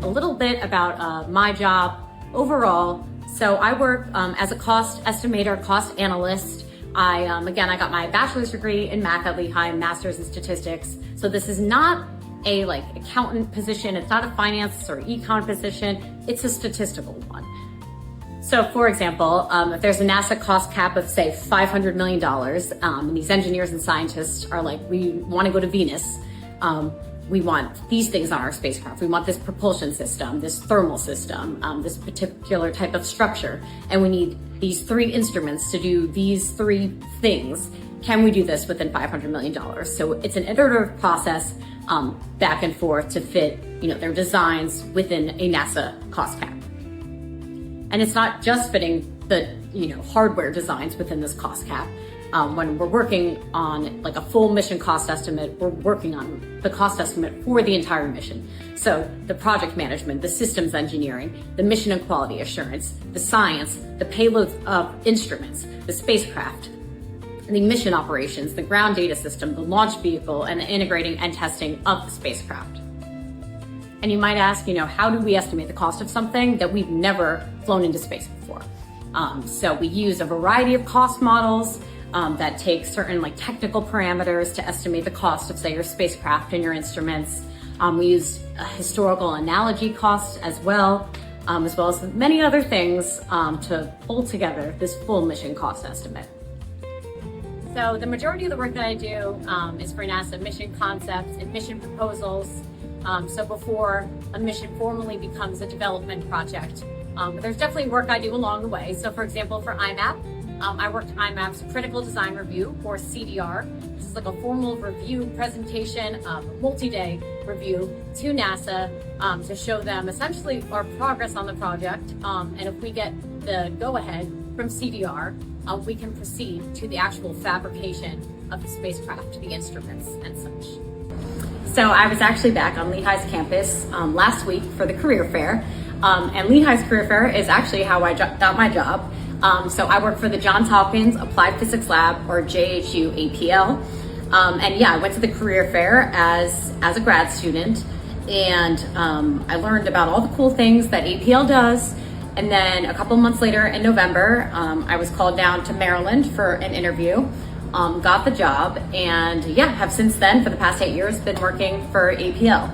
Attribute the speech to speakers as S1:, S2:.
S1: a little bit about my job overall. So I work as a cost estimator, cost analyst. I got my bachelor's degree in math at Lehigh, master's in statistics. So this is not a accountant position. It's not a finance or econ position. It's a statistical one. So for example, if there's a NASA cost cap of say $500 million, and these engineers and scientists are like, we want to go to Venus. We want these things on our spacecraft. We want this propulsion system, this thermal system, this particular type of structure. And we need these 3 instruments to do these 3 things. Can we do this within $500 million? So it's an iterative process back and forth to fit their designs within a NASA cost cap. And it's not just fitting the hardware designs within this cost cap. When we're working on a full mission cost estimate, we're working on the cost estimate for the entire mission. So the project management, the systems engineering, the mission and quality assurance, the science, the payload of instruments, the spacecraft, the mission operations, the ground data system, the launch vehicle, and the integrating and testing of the spacecraft. And you might ask, how do we estimate the cost of something that we've never flown into space before? So we use a variety of cost models that take certain technical parameters to estimate the cost of, say, your spacecraft and your instruments. We use a historical analogy cost as well as many other things to pull together this full mission cost estimate. So the majority of the work that I do is for NASA mission concepts and mission proposals. So before a mission formally becomes a development project. But there's definitely work I do along the way. So for example, for IMAP, I worked IMAP's Critical Design Review, or CDR. This is a formal review presentation, multi-day review to NASA to show them essentially our progress on the project. And if we get the go-ahead from CDR, we can proceed to the actual fabrication of the spacecraft, the instruments and such. So I was actually back on Lehigh's campus last week for the career fair. And Lehigh's career fair is actually how I got my job. So I work for the Johns Hopkins Applied Physics Lab, or JHU APL. And I went to the career fair as a grad student, and I learned about all the cool things that APL does. And then a couple months later in November, I was called down to Maryland for an interview, got the job, and have since then, for the past 8 years, been working for APL.